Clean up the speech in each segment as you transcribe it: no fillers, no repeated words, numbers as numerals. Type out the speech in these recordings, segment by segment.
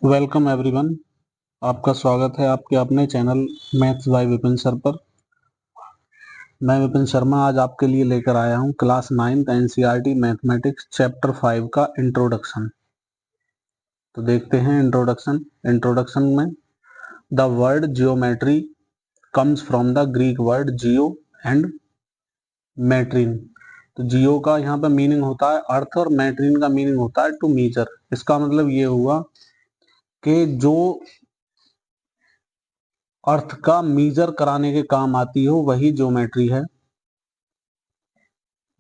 Welcome everyone. आपका स्वागत है आपके अपने channel maths by Vipin sir पर। मैं विपिन शर्मा आज आपके लिए लेकर आया हूं class 9th NCERT mathematics chapter 5 का इंट्रोडक्शन। तो देखते हैं इंट्रोडक्शन में the word geometry comes from the Greek word geo and metrein. तो जियो का यहाँ पर मीनिंग होता है अर्थ और मैट्रीन का मीनिंग होता है टू मीजर। इसका मतलब ये हुआ कि जो अर्थ का मीजर कराने के काम आती हो वही ज्योमेट्री है।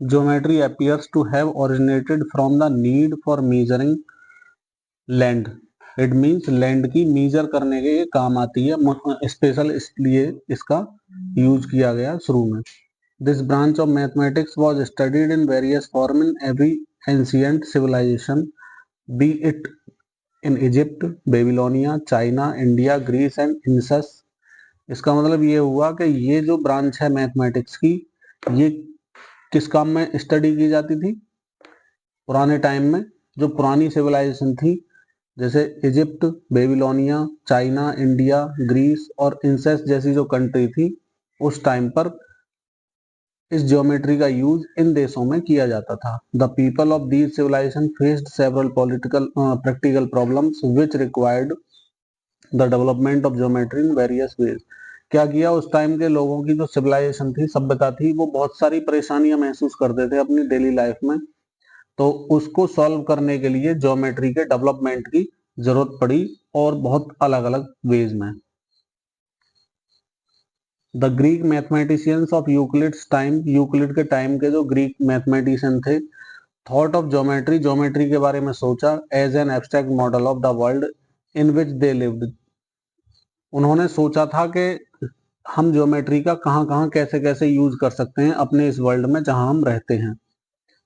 Geometry appears to have originated from the need for measuring land. It means land की मीजर करने के काम आती है, स्पेशल इसलिए इसका यूज किया गया शुरू में। This branch of mathematics was studied in various form in every ancient civilization, be it in Egypt, Babylonia, China, India, Greece and Incas. इसका मतलब ये हुआ कि ये जो ब्रांच है मैथमेटिक्स की, ये किस काम में स्टडी की जाती थी? पुराने टाइम में जो पुरानी सिविलाइजेशन थी, जैसे Egypt, Babylonia, China, India, Greece और इंसेस जैसी जो कंट्री थी, उस टाइम पर इस ज्योमेट्री का यूज इन देशों में किया जाता था। The people of these civilisation faced several practical problems which required the development of geometry in various ways. क्या किया उस टाइम के लोगों की जो सिविलाइजेशन थी, सभ्यता थी, वो बहुत सारी परेशानियां महसूस करते थे अपनी डेली लाइफ में। तो उसको सॉल्व करने के लिए ज्योमेट्री के डेवलपमेंट की जरूरत पड़ी और बहुत अलग अलग वेज में। The Greek mathematicians of Euclid's time, Euclid के टाइम के जो ग्रीक मैथमेटिशियन थे, थॉट ऑफ ज्योमेट्री, ज्योमेट्री के बारे में सोचा as an abstract model of the world in which they lived. उन्होंने सोचा था कि हम ज्योमेट्री का कहाँ कहाँ कैसे कैसे यूज कर सकते हैं अपने इस वर्ल्ड में जहां हम रहते हैं।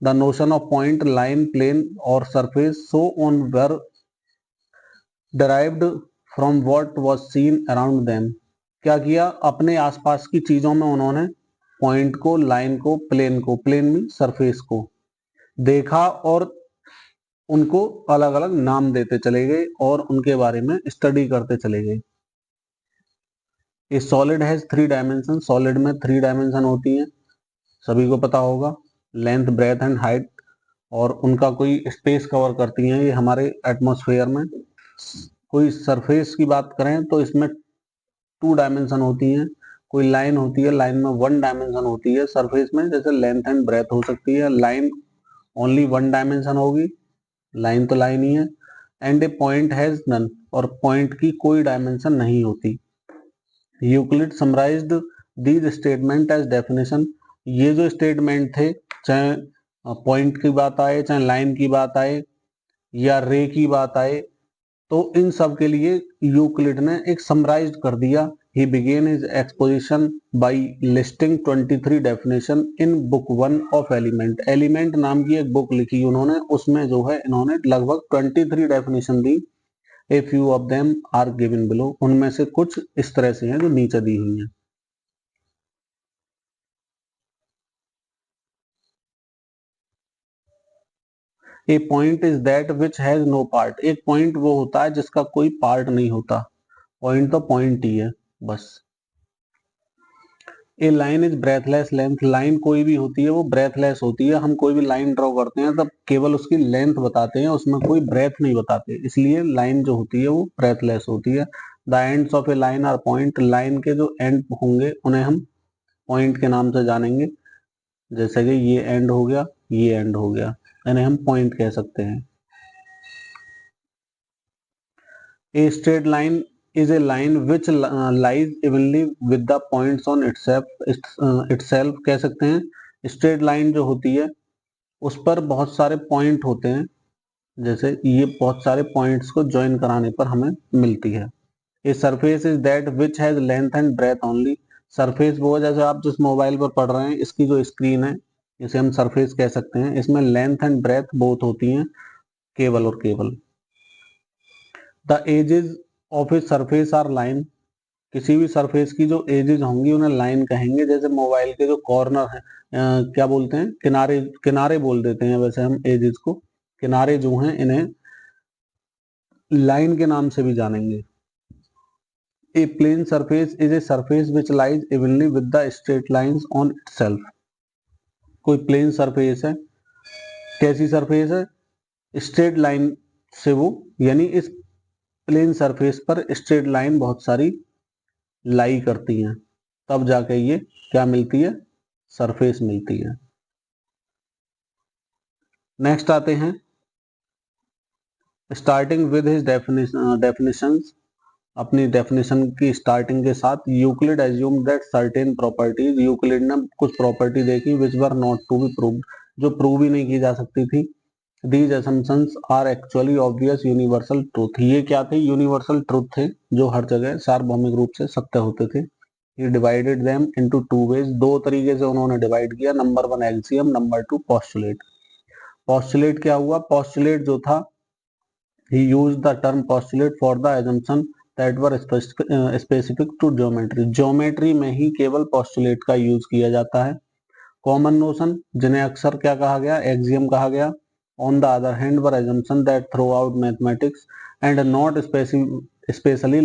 The notion of point, line, plane और surface so on were derived from what was seen around them। क्या किया? अपने आसपास की चीजों में उन्होंने पॉइंट को, लाइन को, प्लेन को, प्लेन में सरफेस को देखा और उनको अलग अलग नाम देते चले गए और उनके बारे में स्टडी करते चले गए। ए सॉलिड हैज 3 डायमेंशन, सॉलिड में 3 डायमेंशन होती हैं, सभी को पता होगा, लेंथ, ब्रेथ एंड हाइट, और उनका कोई स्पेस कवर करती हैं ये हमारे एटमॉस्फेयर में। कोई सरफेस की बात करें तो इसमें 2 डायमेंशन होती हैं, कोई लाइन होती है, लाइन में 1 डायमेंशन होती है सरफेस में, जैसे लेंथ एंड ब्रेथ हो सकती है। लाइन ओनली 1 डायमेंशन होगी, लाइन तो लाइन ही है। And a point has none, और पॉइंट की कोई डायमेंशन नहीं होती। Euclid summarised these statement as definition. ये जो स्टेटमेंट थे, चाहे पॉइंट की बात आए, चाहे लाइन की बात आए या रे की बात आए, तो इन सब के लिए यूक्लिड ने एक समराइज्ड कर दिया। He began his exposition by listing 23 definition in book 1 of element. Element नाम की एक बुक लिखी उन्होंने, उसमें जो है इन्होंने लगभग 23 डेफिनेशन दी। A few of them are given below, उनमें से कुछ इस तरह से हैं जो नीचे दी हुई हैं। A point is that which has no part. एक पॉइंट वो होता है जिसका कोई पार्ट नहीं होता, पॉइंट तो पॉइंट ही है बस। A line is breathless length, line कोई भी होती है वो ब्रेथलेस होती है। हम कोई भी लाइन ड्रॉ करते हैं तब केवल उसकी लेंथ बताते हैं, उसमें कोई ब्रेथ नहीं बताते, इसलिए लाइन जो होती है वो ब्रेथलेस होती है। The ends of a line are point, line के जो एंड होंगे उन्हें हम पॉइंट के नाम से जानेंगे, जैसे कि ये एंड हो गया, ये एंड हो गया, यानी हम पॉइंट कह सकते हैं। ए straight line is a line which lies evenly with the points on itself कह सकते हैं। स्ट्रेट लाइन जो होती है उस पर बहुत सारे पॉइंट होते हैं, जैसे ये बहुत सारे पॉइंट्स को ज्वाइन कराने पर हमें मिलती है। A surface is that which has length and breadth only. Surface वो है, जैसे आप जिस मोबाइल पर पढ़ रहे हैं इसकी जो स्क्रीन है इसे हम सरफेस कह सकते हैं, इसमें लेंथ एंड ब्रेथ बोथ होती हैं, केवल और केवल। The edges of a surface are line, किसी भी सरफेस की जो एजेस होंगी उन्हें लाइन कहेंगे। जैसे मोबाइल के जो कॉर्नर है, क्या बोलते हैं, किनारे, किनारे बोल देते हैं वैसे हम एजेस को। किनारे जो हैं इन्हें लाइन के नाम से भी जानेंगे। A plane surface is a surface which lies evenly with the straight lines on itself. कोई प्लेन सरफेस है, कैसी सरफेस है, स्ट्रेट लाइन से वो, यानी इस प्लेन सरफेस पर स्ट्रेट लाइन बहुत सारी लाई करती हैं, तब जाके ये क्या मिलती है, सरफेस मिलती है। नेक्स्ट आते हैं, स्टार्टिंग विद हिज डेफिनेशंस, अपनी डेफिनेशन की स्टार्टिंग के साथ, Euclid assume that certain properties, Euclid ने कुछ प्रॉपर्टी देखी which were not to be proved, जो प्रूव ही नहीं की जा सकती थी। These assumptions are actually obvious universal truth, ये क्या थे, यूनिवर्सल ट्रूथ थे जो हर जगह सार्वभौमिक रूप से सत्य होते थे। He divided them into two ways, दो तरीके से उन्होंने डिवाइड किया, number 1 axiom, number 2 postulate. Postulate क्या हुआ, पोस्टुलेट जो था, he used the term postulate for the assumption that were specific to geometry, geometry में ही केवल पोस्टुलेट का यूज किया जाता है। कॉमन नोशन, जिन्हें अक्सर क्या कहा गया, एक्सियम कहा गया। On the other hand were assumptions that throughout mathematics and not especially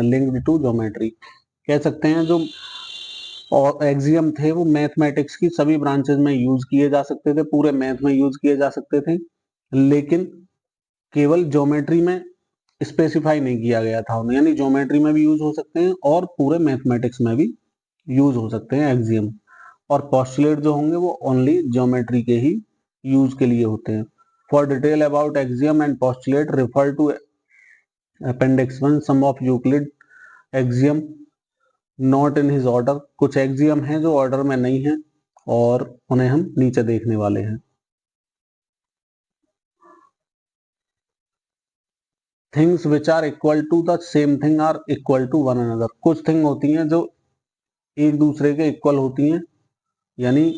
linked to geometry, कह सकते हैं जो और एक्सियम थे वो मैथमेटिक्स की सभी ब्रांचेज में यूज किए जा सकते थे, पूरे मैथ में यूज किए जा सकते थे, लेकिन केवल ज्योमेट्री में स्पेसिफाई नहीं किया गया था उन्हें, यानी ज्योमेट्री में भी यूज हो सकते हैं और पूरे मैथमेटिक्स में भी यूज हो सकते हैं एक्सियम। और पोस्टुलेट जो होंगे वो ओनली ज्योमेट्री के ही यूज के लिए होते हैं। For detail about axiom and postulate, refer to Appendix 1, Sum of Euclid axiom not in his order, कुछ axiom हैं जो ऑर्डर में नहीं है और उन्हें हम नीचे देखने वाले हैं। Things which are equal to the same thing are equal to one another, कुछ थिंग होती हैं जो एक दूसरे के इक्वल होती हैं, यानी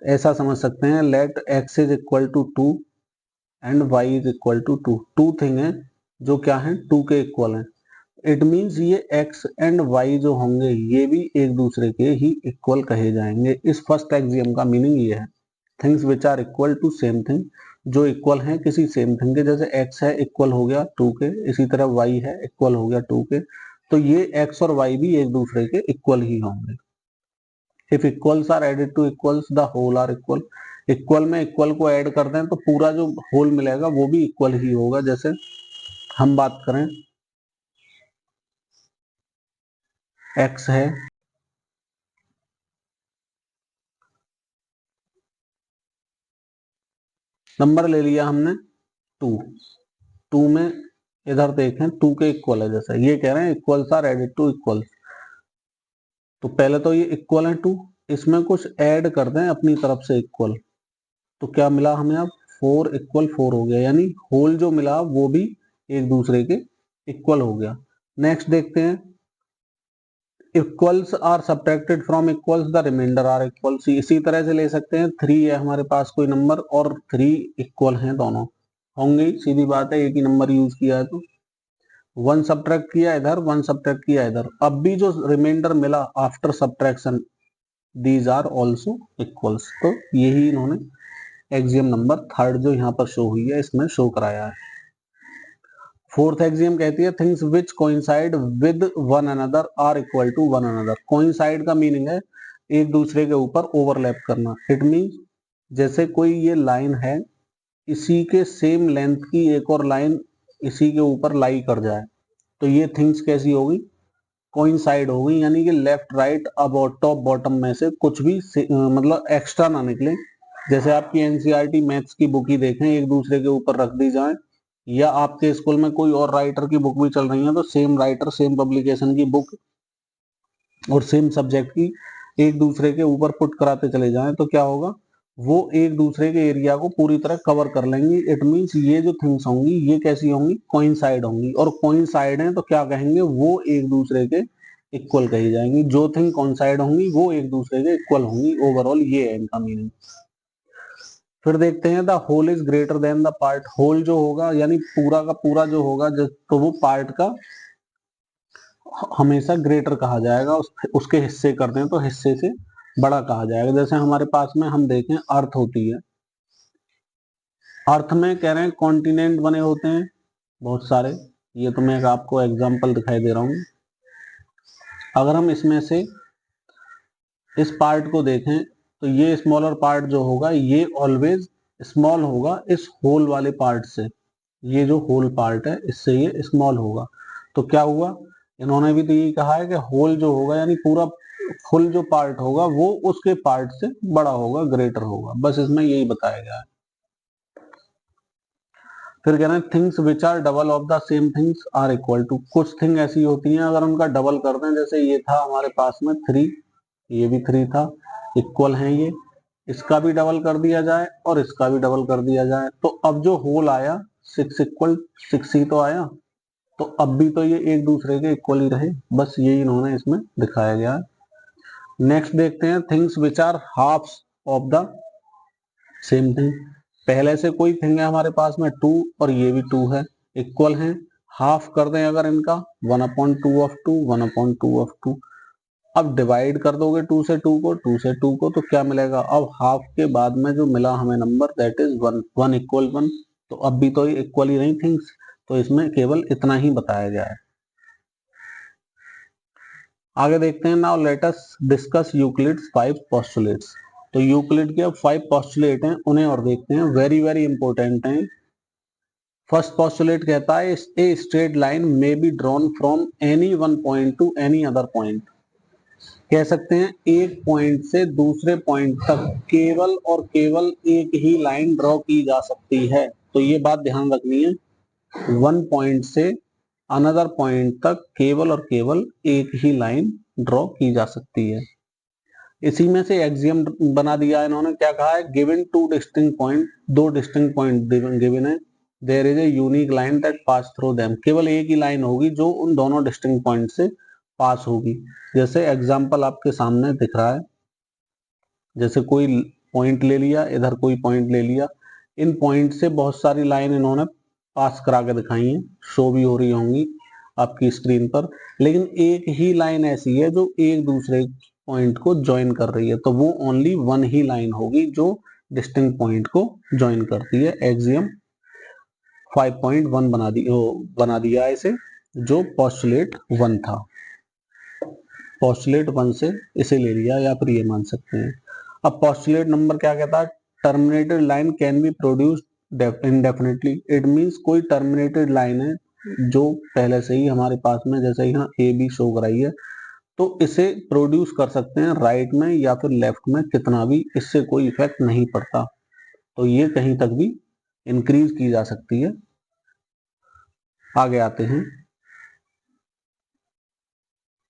ऐसा समझ सकते हैं, let x is equal to 2 and y is equal to 2, two thing है जो क्या है, 2 के इक्वल है। इट मीन्स ये x एंड y जो होंगे ये भी एक दूसरे के ही इक्वल कहे जाएंगे। इस फर्स्ट एक्सियम का मीनिंग ये है, things which are equal to same thing, जो इक्वल हैं किसी सेम थिंग के, जैसे x है इक्वल हो गया 2 के, इसी तरह y है इक्वल हो गया 2 के, तो ये x और y भी एक दूसरे के इक्वल ही होंगे। If equals are added to equals the whole are equal, equal में इक्वल को ऐड कर दें तो पूरा जो होल मिलेगा वो भी इक्वल ही होगा। जैसे हम बात करें x है, नंबर ले लिया हमने 2, 2 में इधर देखें 2 के इक्वल है, जैसे ये कह रहे हैं equals are added to equals, तो पहले तो ये इक्वल है 2, इसमें कुछ ऐड कर दें अपनी तरफ से इक्वल, तो क्या मिला हमें, अब 4 इक्वल 4 हो गया, यानी होल जो मिला वो भी एक दूसरे के इक्वल हो गया। नेक्स्ट देखते हैं, equals are subtracted from equals the remainder are equals, इसी तरह से ले सकते हैं, 3 है हमारे पास कोई नंबर और 3 इक्वल हैं, दोनों होंगे, सीधी बात है, एक ही नंबर यूज किया है तो 1 सब्ट्रैक्ट किया इधर, 1 सब्ट्रैक्ट किया इधर, अब भी जो रिमाइंडर मिला after subtraction these are also equals, तो यही इन्होंने एक्सियम नंबर 3 जो यहाँ पर शो हुई है इसमें शो कराया है। फोर्थ एक्सियम कहती है things which coincide with one another are equal to one another, coincide का मीनिंग है एक दूसरे के ऊपर ओवरलैप करना। इट मीन्स जैसे कोई ये लाइन है, इसी के सेम लेंथ की एक और लाइन इसी के ऊपर लाई कर जाए, तो ये थिंग्स कैसी होगी, कोइंसाइड होगी, यानी कि लेफ्ट राइट अब टॉप बॉटम में से कुछ भी मतलब एक्स्ट्रा ना निकले। जैसे आपकी एनसीईआरटी मैथ्स की बुक ही देखें, एक दूसरे के ऊपर रख दी जाए, या आपके स्कूल में कोई और राइटर की बुक भी चल रही है तो सेम राइटर सेम पब्लिकेशन की बुक और सेम सब्जेक्ट की एक दूसरे के ऊपर पुट कराते चले जाएं, तो क्या होगा, वो एक दूसरे के एरिया को पूरी तरह कवर कर लेंगी। इट मीन्स ये जो थिंग्स होंगी ये कैसी होंगी, कोइंसाइड होंगी, और कोइंसाइड हैं तो क्या कहेंगे, वो एक दूसरे के इक्वल कही जाएंगी। जो थिंग कोइंसाइड होंगी वो एक दूसरे के इक्वल होंगी, ओवरऑल ये है इनका मीनिंग। फिर देखते हैं the whole is greater than the part, whole जो होगा यानी पूरा का पूरा जो होगा तो वो पार्ट का हमेशा ग्रेटर कहा जाएगा, उसके हिस्से कर दें तो हिस्से से बड़ा कहा जाएगा। जैसे हमारे पास में हम देखें अर्थ होती है, अर्थ में कह रहे हैं कॉन्टिनेंट बने होते हैं, बहुत सारे, ये तो मैं आपको एग्जांपल दिखाई दे रहा हूँ। अगर हम इसमें से इस पार्ट को देखें तो ये स्मॉलर पार्ट जो होगा ये ऑलवेज स्मॉल होगा इस होल वाले पार्ट से। ये जो होल पार्ट है इससे ये स्मॉल होगा। तो क्या हुआ, इन्होंने भी तो यही कहा है कि होल जो होगा यानी पूरा फुल जो पार्ट होगा वो उसके पार्ट से बड़ा होगा, ग्रेटर होगा, बस इसमें यही बताया गया है। फिर कह रहे हैं things which are double of the same things are equal to. कुछ थिंग ऐसी होती हैं अगर उनका डबल कर दें, जैसे ये था हमारे पास में 3, ये भी 3 था, इक्वल है ये, इसका भी डबल कर दिया जाए और इसका भी डबल कर दिया जाए, तो अब जो होल आया 6 इक्वल 6 ही तो आया। तो अब भी तो ये एक दूसरे के इक्वल ही रहे, बस यही इन्होंने इसमें दिखाया गया है। नेक्स्ट देखते हैं things which are halves of the same thing. पहले से कोई थिंग है हमारे पास में 2 और ये भी 2 है, इक्वल है, हाफ कर दें अगर इनका 1/2 ऑफ 2 1/2 ऑफ 2। अब डिवाइड कर दोगे 2 से 2 को 2 से 2 को तो क्या मिलेगा, अब हाफ के बाद में जो मिला हमें नंबर दैट इज 1 1 इक्वल 1। तो अब भी तो ये इक्वल ही नहीं थिंग्स, तो इसमें केवल इतना ही बताया गया है। आगे देखते हैं, now let us discuss Euclid's 5 postulates. तो यूक्लिड के अब 5 पोस्टुलेट हैं, उन्हें और देखते हैं, वेरी वेरी इंपॉर्टेंट हैं। फर्स्ट पोस्टुलेट कहता है ए straight line may be drawn from any one point two any other point. कह सकते हैं एक पॉइंट से दूसरे पॉइंट तक केवल और केवल एक ही लाइन ड्रॉ की जा सकती है। तो ये बात ध्यान रखनी है, वन पॉइंट से अनदर पॉइंट तक केवल और केवल एक ही लाइन ड्रॉ की जा सकती है। इसी में से एक्सियम बना दिया इन्होंने, क्या कहा है, गिवन टू डिस्टिंक्ट पॉइंट, दो डिस्टिंक्ट पॉइंट गिवन है, there is a unique line that pass through them. केवल एक ही लाइन होगी जो उन दोनों डिस्टिंक्ट पॉइंट से पास होगी। जैसे एग्जांपल आपके सामने दिख रहा है, जैसे कोई पॉइंट ले लिया, इधर कोई पॉइंट ले लिया, इन पॉइंट से बहुत सारी लाइन इन्होंने पास करा के दिखाई है, शो भी हो रही होंगी आपकी स्क्रीन पर, लेकिन एक ही लाइन ऐसी है जो एक दूसरे पॉइंट को ज्वाइन कर रही है, तो वो ओनली वन ही लाइन होगी जो डिस्टिंक्ट पॉइंट को ज्वाइन करती है। एक्सियम 5.1 बना दिया इसे, जो पोस्टुलेट 1 था, पोस्टुलेट 1 से इसे ले लिया या फिर ये मान सकते हैं। अब पोस्टुलेट नंबर क्या कहता है, terminated line can be produced इंडेफिनिटली। It means कोई टर्मिनेटेड लाइन है जो पहले से ही हमारे पास में, जैसे यहाँ ए बी शो कराई है, तो इसे प्रोड्यूस कर सकते हैं राइट में या फिर लेफ्ट में, कितना भी, इससे कोई इफेक्ट नहीं पड़ता, तो ये कहीं तक भी इंक्रीज की जा सकती है। आगे आते हैं,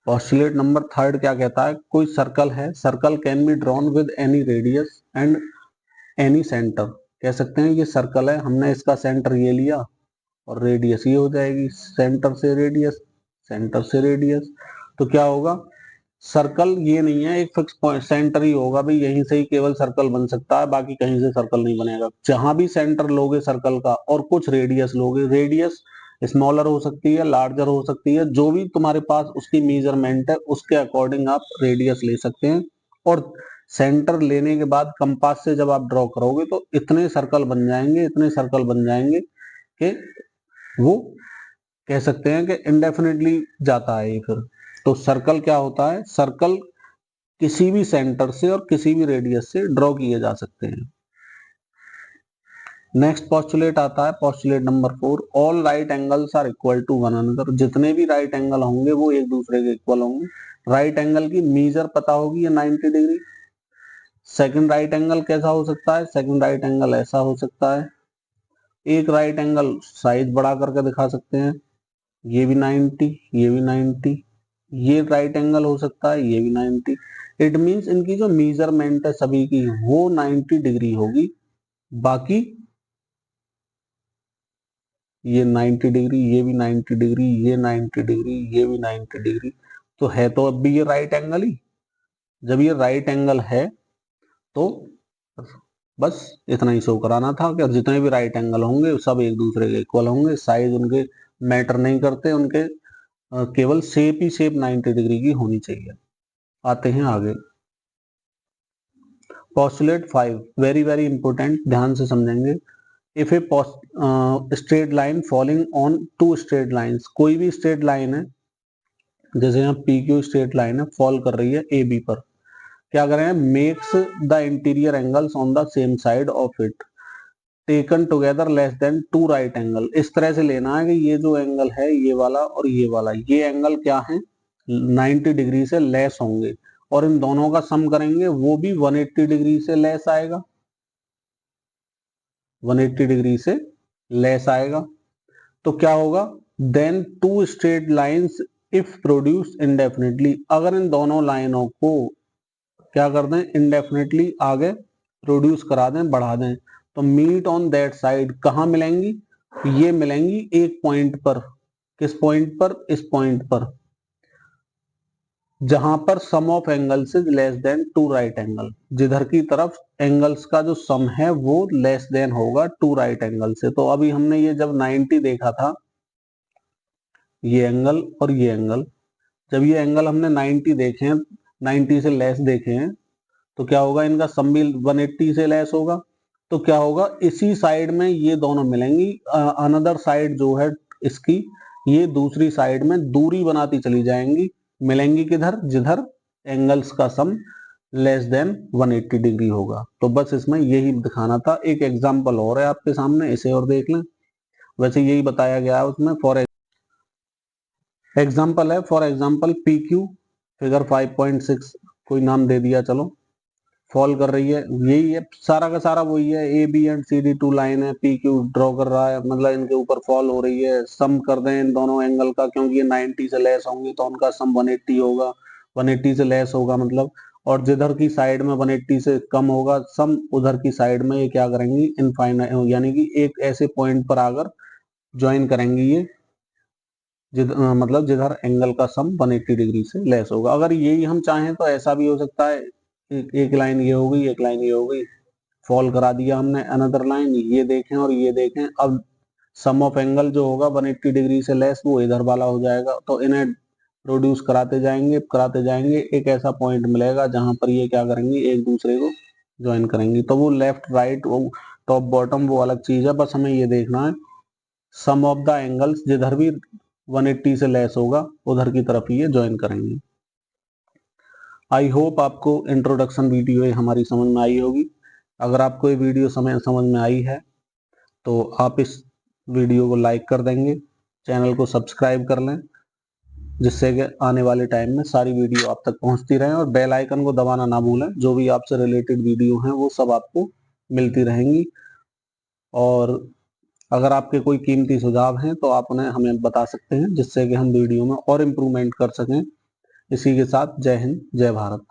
पोस्टुलेट नंबर 3 क्या कहता है, कोई सर्कल है, circle can be drawn with any radius and any centre. कह सकते हैं ये सर्कल है, हमने इसका सेंटर ये लिया और रेडियस ये हो जाएगी, सेंटर से रेडियस, सेंटर से रेडियस, तो क्या होगा, सर्कल ये नहीं है एक फिक्स पॉइंट, सेंटर ही होगा भाई, यहीं से ही केवल सर्कल बन सकता है, बाकी कहीं से सर्कल नहीं बनेगा। जहां भी सेंटर लोगे सर्कल का और कुछ रेडियस लोगे, रेडियस स्मॉलर हो सकती है, लार्जर हो सकती है, जो भी तुम्हारे पास उसकी मेजरमेंट है उसके अकॉर्डिंग आप रेडियस ले सकते हैं। और सेंटर लेने के बाद कंपास से जब आप ड्रॉ करोगे तो इतने सर्कल बन जाएंगे, इतने सर्कल बन जाएंगे कि वो कह सकते हैं कि इंडेफिनिटली जाता है ये फिर। तो सर्कल क्या होता है, सर्कल किसी भी सेंटर से और किसी भी रेडियस से ड्रॉ किए जा सकते हैं। नेक्स्ट पोस्टुलेट आता है postulate number 4, all right angles are equal to one another. जितने भी राइट एंगल होंगे वो एक दूसरे के इक्वल होंगे। राइट एंगल की मेजर पता होगी या 90 डिग्री। सेकंड राइट एंगल कैसा हो सकता है, सेकंड राइट एंगल ऐसा हो सकता है। एक राइट एंगल साइज बढ़ा करके दिखा सकते हैं, ये भी 90, ये भी 90, ये राइट एंगल हो सकता है, ये भी 90। इट मींस इनकी जो मेजरमेंट है सभी की वो 90 डिग्री होगी, बाकी ये 90 डिग्री, ये भी 90 डिग्री, ये 90 डिग्री, ये भी 90 डिग्री, तो है तो अब भी ये राइट एंगल ही। जब ये राइट एंगल है तो बस इतना ही शो कराना था कि जितने भी राइट एंगल होंगे सब एक दूसरे के इक्वल होंगे, साइज उनके मैटर नहीं करते, उनके केवल शेप ही शेप 90 डिग्री की होनी चाहिए। आते हैं आगे, पोस्टुलेट 5 वेरी वेरी इंपॉर्टेंट, ध्यान से समझेंगे। If a straight line falling on two straight lines, कोई भी स्ट्रेट लाइन है, जैसे यहाँ पी क्यू स्ट्रेट लाइन है, फॉल कर रही है ए बी पर, क्या करें, makes the interior angles on the same side of it taken together less than two right angle. इस तरह से लेना है कि ये जो एंगल है ये वाला और ये वाला, ये एंगल क्या है 90 डिग्री से लेस होंगे और इन दोनों का सम करेंगे वो भी 180 डिग्री से लेस आएगा, 180 डिग्री से लेस आएगा। तो क्या होगा, then two straight lines if produce indefinitely, अगर इन दोनों लाइनों को क्या कर दें, इंडेफिनिटली आगे प्रोड्यूस करा दें, बढ़ा दें, तो मीट ऑन दैट साइड कहाँ मिलेंगी, ये मिलेंगी एक पॉइंट पर। किस पॉइंट पर, इस पॉइंट पर जहां पर sum of angles is less than two right angle, जिधर की तरफ एंगल्स का जो सम है वो लेस देन होगा टू राइट एंगल से। तो अभी हमने ये जब 90 देखा था, ये एंगल और ये एंगल, जब ये एंगल हमने 90 देखे हैं, 90 से लेस देखे हैं, तो क्या होगा, इनका सम भी 180 से लेस होगा। तो क्या होगा, इसी साइड में ये दोनों मिलेंगी, अनदर साइड जो है इसकी, ये दूसरी साइड में दूरी बनाती चली जाएंगी, मिलेंगी किधर, जिधर एंगल्स का सम लेस देन 180 डिग्री होगा। तो बस इसमें यही दिखाना था। एक एग्जांपल और है आपके सामने, इसे और देख लें। वैसे यही बताया गया है उसमें। फॉर एग्जांपल है, for example P Q figure 5.6 कोई नाम दे दिया, चलो, फॉल कर रही है, यही है सारा का सारा, वही है, A B and C D two line है, पी क्यू ड्रॉ कर रहा है, मतलब इनके ऊपर फॉल हो रही है। सम कर दें इन दोनों एंगल का, क्योंकि ये 90 से लेस होंगी तो उनका सम 180 होगा, 180 से लेस होगा मतलब, और जिधर की साइड में 180 से कम होगा सम, उधर की साइड में ये क्या करेंगी, इनफाइनाइट, यानी कि एक ऐसे पॉइंट पर आकर ज्वाइन करेंगी ये, मतलब जिधर एंगल का सम 180 डिग्री से लेस होगा। अगर यही हम चाहें तो ऐसा भी हो सकता है, एक लाइन ये हो गई, एक लाइन ये हो गई, फॉल करा दिया हमने अनदर लाइन, ये देखें और ये देखें, अब सम ऑफ एंगल जो होगा 180 डिग्री से लेस वो इधर वाला हो जाएगा। तो इन्हें प्रोड्यूस कराते जाएंगे, एक ऐसा पॉइंट मिलेगा जहां पर ये क्या करेंगे, एक दूसरे को ज्वाइन करेंगी। तो वो लेफ्ट राइट, वो टॉप बॉटम, वो अलग चीज है, बस हमें ये देखना है सम ऑफ द एंगल्स जिधर भी 180 से लेस होगा उधर की तरफ ये ज्वाइन करेंगे। आई होप आपको इंट्रोडक्शन वीडियो हमारी समझ में आई होगी। अगर आपको ये वीडियो समझ में आई है तो आप इस वीडियो को लाइक कर देंगे, चैनल को सब्सक्राइब कर लें, जिससे कि आने वाले टाइम में सारी वीडियो आप तक पहुंचती रहें, और बेल आइकन को दबाना ना भूलें, जो भी आपसे रिलेटेड वीडियो हैं वो सब आपको मिलती रहेंगी। और अगर आपके कोई कीमती सुझाव हैं तो आप उन्हें हमें बता सकते हैं, जिससे कि हम वीडियो में और इम्प्रूवमेंट कर सकें। इसी के साथ जय हिंद, जय भारत।